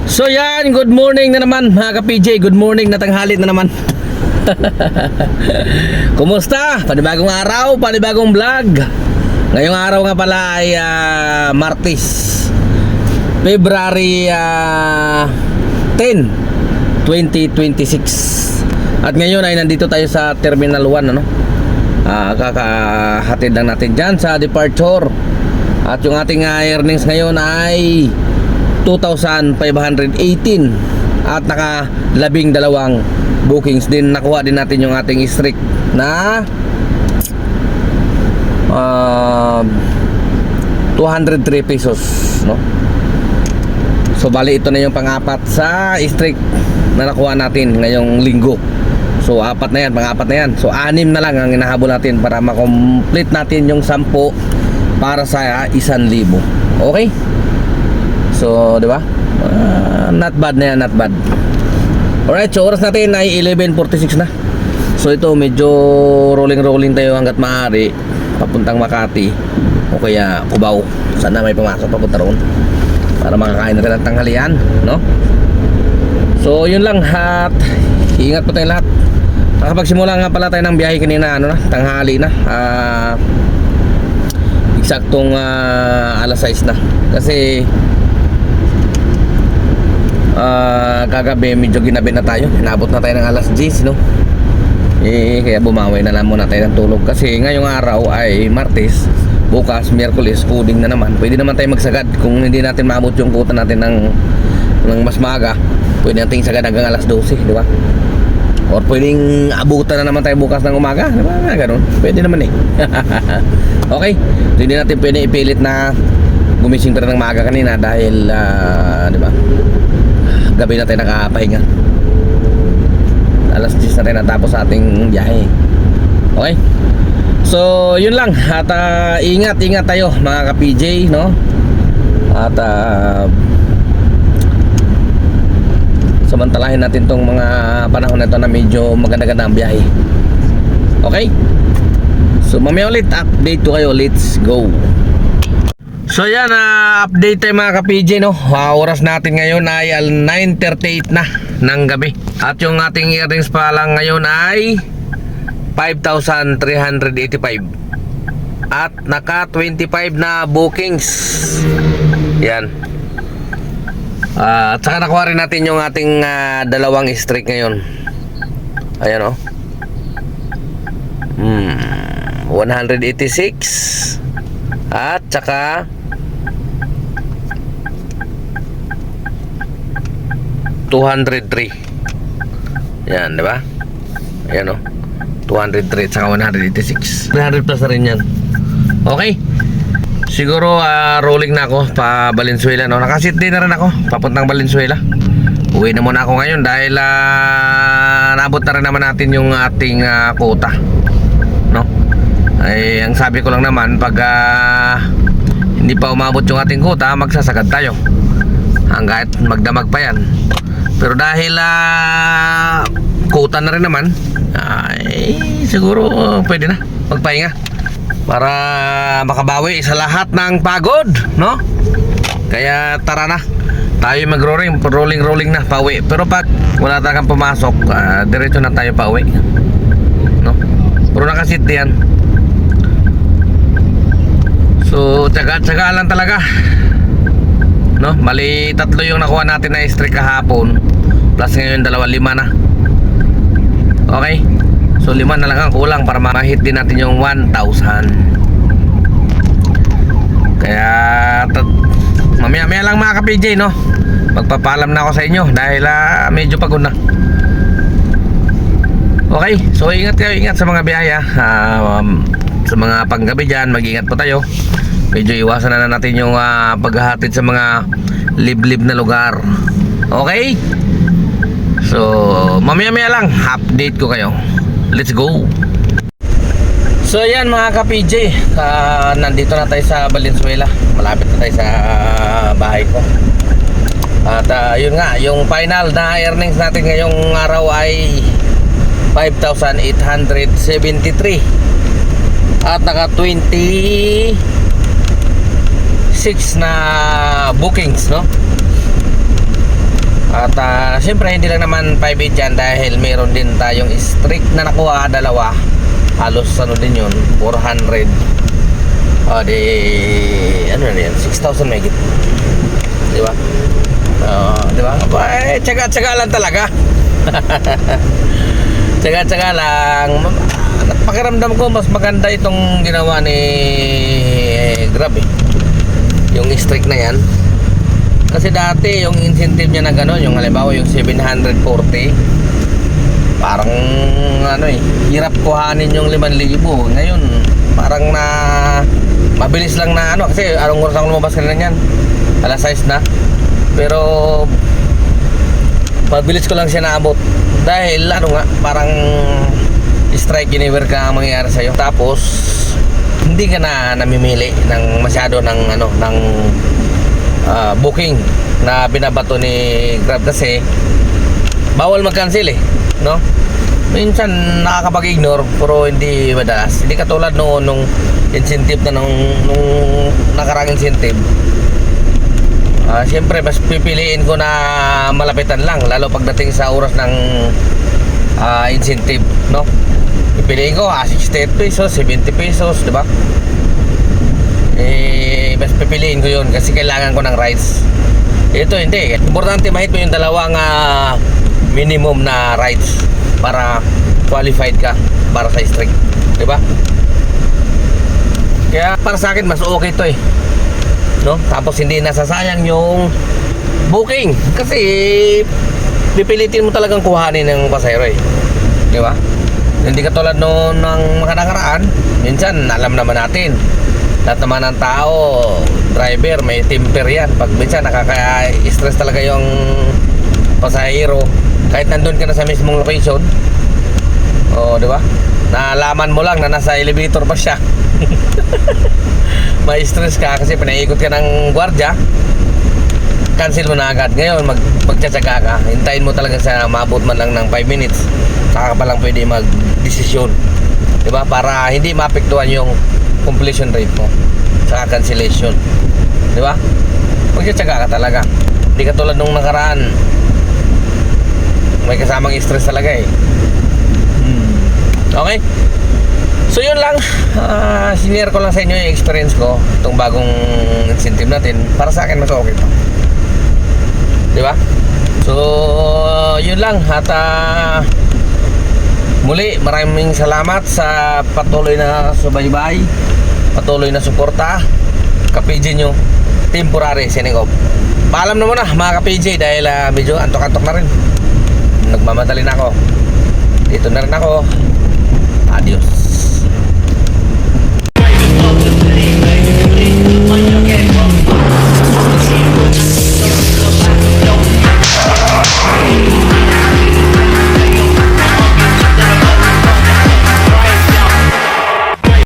So yan, good morning na naman mga ka-PJ. Good morning na tanghali na naman. Kumusta? Panibagong araw, panibagong vlog. Ngayong araw nga pala ay Martes, February 10, 2026. At ngayon ay nandito tayo sa Terminal 1, ano? Kakahatid lang natin dyan sa departure. At yung ating earnings ngayon ay 2,518 at naka 12 bookings din. Nakuha din natin yung ating streak na 203 pesos, no? So bali ito na yung pang-apat sa streak na nakuha natin ngayong linggo. So apat na yan, pang-apat na yan. So 6 na lang ang hinahabol natin para makomplete natin yung 10 para sa 1,000. Okay? So, di ba? Not bad na yan, not bad. Alright, so oras natin ay 11:46 na. So ito, medyo rolling tayo hanggat maaari papuntang Makati o kaya Cubao. Sana may pumasok papunta roon para makakain natin ang tanghalian, no? So yun lang, at ingat po tayo lahat. Nakapagsimula nga pala tayo ng biyahe kanina, ano na, tanghali na. Eksaktong alas 6 na. Kasi kagabi medyo ginabi na tayo. Inabot na tayo ng alas 10, no? Kaya bumawi na lang muna tayo ng tulog. Kasi ngayong araw ay Martes, bukas Miyerkules, coding na naman. Pwede naman tayo magsagad. Kung hindi natin maabot yung kuta natin ng mas maaga, pwede natin sagad hanggang alas 12, di ba? Or pwedeng abutan na naman tayo bukas ng umaga, di ba? Ganun, pwede naman eh. Okay, so hindi natin pwede ipilit na gumising pa rin ng maaga kanina dahil di ba, gabi na tayo nakapahinga. Alas 10 na tayo natapos sa ating biyahe. Okay, so yun lang. At ingat tayo mga ka-PJ, no? At samantalahin natin tong mga panahon na ito na medyo maganda-ganda ang biyahe. Okay, so mamaya ulit update ko kayo. Let's go. So yan, update tayo mga ka-PJ, no? Oras natin ngayon ay 9:38 na ng gabi. At yung ating earnings pa lang ngayon ay 5,385. At naka 25 na bookings. Yan. At saka nakuha rin natin yung ating dalawang streak ngayon. Ayan, oh. 186. At saka 203. Yan, di ba? Ayan, oh. 203 at saka 186. 300 plus na rin yan. Okay. Siguro rolling na ako pa Valenzuela, no? Nakasit din na rin ako papuntang Valenzuela. Uwi na muna ako ngayon dahil naabot na rin naman natin yung ating quota, no? Ay, ang sabi ko lang naman, pag hindi pa umabot yung ating quota, magsasagad tayo hanggat magdamag pa yan. Pero dahil quota na rin naman, ay siguro pwede na magpahinga para makabawi sa lahat ng pagod, no? Kaya tara na tayo mag-rolling na pauwi. Pero pag wala talagang pumasok, diretso na tayo pauwi, no? Pero nakasit diyan. So tsaga lang talaga, no? Mali 3 yung nakuha natin na streak kahapon, plus ngayon 5 na. Okay, so 5 na lang ang kulang para ma-hit din natin yung 1,000. Kaya mamaya lang mga ka-PJ, no? Magpapaalam na ako sa inyo dahil medyo pagod na. Okay, so ingat sa mga biyaya. Sa mga panggabi dyan, mag-ingat po tayo. Medyo iwasan na natin yung paghahatid sa mga liblib na lugar. Okay, so mamaya lang update ko kayo. Let's go. So yan mga ka-PJ, nandito na tayo sa Valenzuela. Malapit na tayo sa bahay ko. At yun nga, yung final na earnings natin ngayong araw ay 5,873. At naka 26 na bookings, no? Siyempre hindi lang naman 5.8 yan dahil meron din tayong strict na nakuha dalawa. Halos ano din yun, 400. Di ano na yan, 6,000 megit. Di ba? Di ba? Tsaga-tsaga lang talaga. Tsaga-tsaga lang. Pakiramdam ko mas maganda itong ginawa ni Grab eh. Yung strict na yan. Kasi dati yung incentive niya na gano'n, yung halimbawa yung 740, parang ano eh, hirap kuhanin yung 5,000. Ngayon, parang na mabilis lang na ano, kasi anong oras ako lumabas kanina niyan? Alas 6 na. Pero mabilis ko lang siya naabot. Dahil ano nga, parang strike anywhere ka ang mangyayari sa'yo. Tapos, hindi ka na namimili ng masyado ng ano, ng booking na binabato ni Grab kasi bawal mag-cancel eh, no? Minsan nakakapag-ignore pero hindi madalas. Hindi katulad noon nung incentive na nung nakarang incentive. Siyempre mas pipiliin ko na malapitan lang lalo pagdating sa oras ng incentive, no? Pipiliin ko 68 pesos, 70 pesos, di ba? Mas pipiliin ko yun kasi kailangan ko ng rides. Ito hindi, importante mahit mo yung dalawang minimum na rides para qualified ka para sa strict, di ba? Kaya para sa akin mas okay to eh, no? Tapos hindi nasasayang yung booking kasi pipilitin mo talagang kuhanin ng pasahero eh, di ba? Hindi katulad noon ng mga nakaraan. Minsan alam naman natin lahat naman ng tao, driver, may temper yan. Pag minsan nakaka-stress talaga yung pasahero kahit nandun ka na sa mismong location. Di ba? Nalaman mo lang na nasa elevator pa siya. May stress ka kasi pinaikot ka ng gwardiya. Cancel mo na agad. Ngayon, magtsatsaga ka. Hintayin mo talaga sa maabot man lang ng 5 minutes. Saka ka pa lang pwede mag-desisyon. Di ba? Para hindi maapektuhan yung completion rate mo sa cancellation, di ba? Magtsatsaga ka talaga. Hindi katulad nung nakaraan, may kasamang stress talaga eh. Okay? So yun lang, sinare ko lang sa inyo yung experience ko itong bagong incentive natin. Para sa akin mas okay to, di ba? So yun lang. At muli, maraming salamat sa patuloy na subaybay, patuloy na suporta. Ka-PJ nyo, temporary signing off. Paalam na muna mga ka-PJ dahil medyo antok-antok na rin. Nagmamadali na ako. Dito na rin ako. Adios.